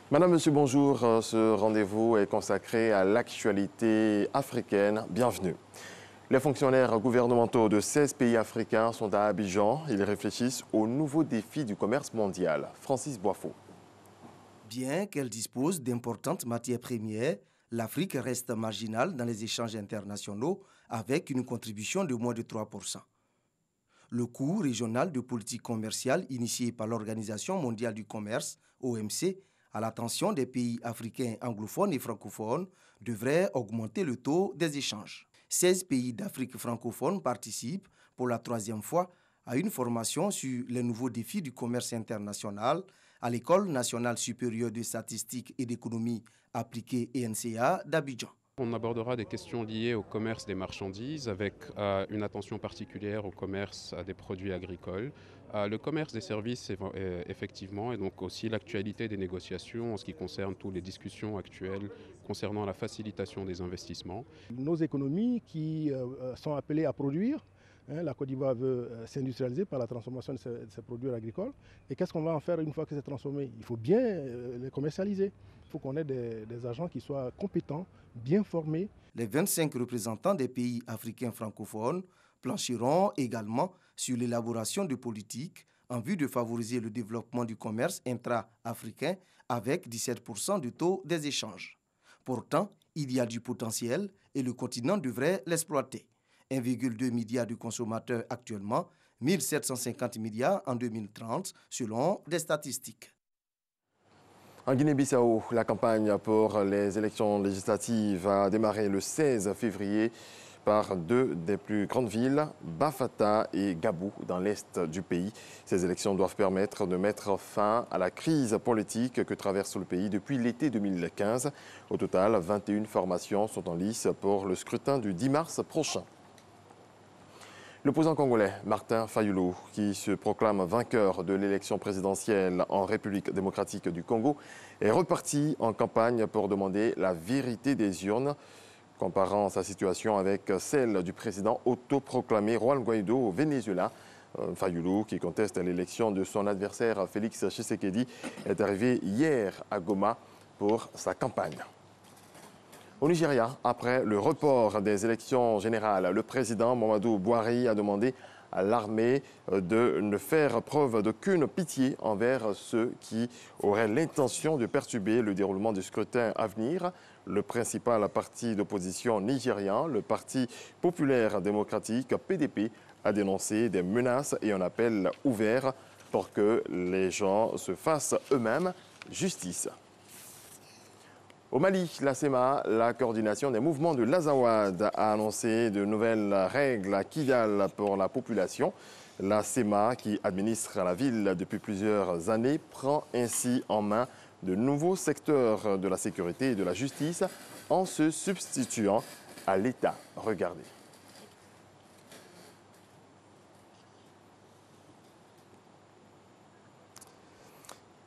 Madame, Monsieur, bonjour. Ce rendez-vous est consacré à l'actualité africaine. Bienvenue. Les fonctionnaires gouvernementaux de 16 pays africains sont à Abidjan. Ils réfléchissent aux nouveaux défis du commerce mondial. Francis Boifo. Bien qu'elle dispose d'importantes matières premières, l'Afrique reste marginale dans les échanges internationaux avec une contribution de moins de 3%. Le cours régional de politique commerciale initié par l'Organisation mondiale du commerce, OMC, à l'attention des pays africains anglophones et francophones, devrait augmenter le taux des échanges. 16 pays d'Afrique francophone participent pour la troisième fois à une formation sur les nouveaux défis du commerce international à l'École nationale supérieure de statistique et d'économie appliquée ENCA d'Abidjan. On abordera des questions liées au commerce des marchandises avec une attention particulière au commerce des produits agricoles, le commerce des services effectivement, et donc aussi l'actualité des négociations en ce qui concerne toutes les discussions actuelles concernant la facilitation des investissements. Nos économies qui sont appelées à produire, la Côte d'Ivoire veut s'industrialiser par la transformation de ses produits agricoles. Et qu'est-ce qu'on va en faire une fois que c'est transformé? Il faut bien les commercialiser. Il faut qu'on ait des agents qui soient compétents, bien formés. Les 25 représentants des pays africains francophones plancheront également sur l'élaboration de politiques en vue de favoriser le développement du commerce intra-africain avec 17% du taux des échanges. Pourtant, il y a du potentiel et le continent devrait l'exploiter. 1,2 milliard de consommateurs actuellement, 1750 milliards en 2030 selon des statistiques. En Guinée-Bissau, la campagne pour les élections législatives a démarré le 16 février par deux des plus grandes villes, Bafata et Gabou, dans l'est du pays. Ces élections doivent permettre de mettre fin à la crise politique que traverse le pays depuis l'été 2015. Au total, 21 formations sont en lice pour le scrutin du 10 mars prochain. L'opposant congolais Martin Fayulu, qui se proclame vainqueur de l'élection présidentielle en République démocratique du Congo, est reparti en campagne pour demander la vérité des urnes, comparant sa situation avec celle du président autoproclamé Juan Guaido au Venezuela. Fayulu, qui conteste l'élection de son adversaire Félix Tshisekedi, est arrivé hier à Goma pour sa campagne. Au Nigeria, après le report des élections générales, le président Muhammadu Buhari a demandé à l'armée de ne faire preuve d'aucune pitié envers ceux qui auraient l'intention de perturber le déroulement du scrutin à venir. Le principal parti d'opposition nigérian, le Parti populaire démocratique, PDP, a dénoncé des menaces et un appel ouvert pour que les gens se fassent eux-mêmes justice. Au Mali, la CEMA, la coordination des mouvements de l'Azawad, a annoncé de nouvelles règles à Kidal pour la population. La CEMA, qui administre la ville depuis plusieurs années, prend ainsi en main de nouveaux secteurs de la sécurité et de la justice en se substituant à l'État. Regardez.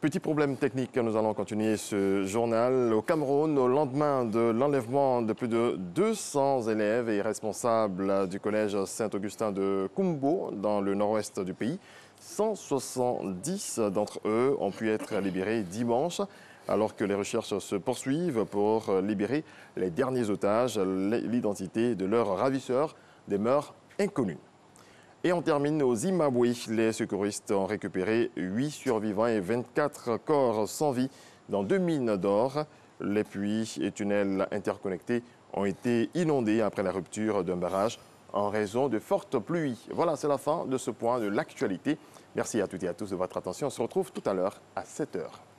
Petit problème technique, nous allons continuer ce journal. Au Cameroun, au lendemain de l'enlèvement de plus de 200 élèves et responsables du collège Saint-Augustin de Kumbo, dans le nord-ouest du pays, 170 d'entre eux ont pu être libérés dimanche, alors que les recherches se poursuivent pour libérer les derniers otages. L'identité de leurs ravisseurs demeure inconnue. Et on termine au Zimbabwe. Les secouristes ont récupéré 8 survivants et 24 corps sans vie dans 2 mines d'or. Les puits et tunnels interconnectés ont été inondés après la rupture d'un barrage en raison de fortes pluies. Voilà, c'est la fin de ce point de l'actualité. Merci à toutes et à tous de votre attention. On se retrouve tout à l'heure à 7 h.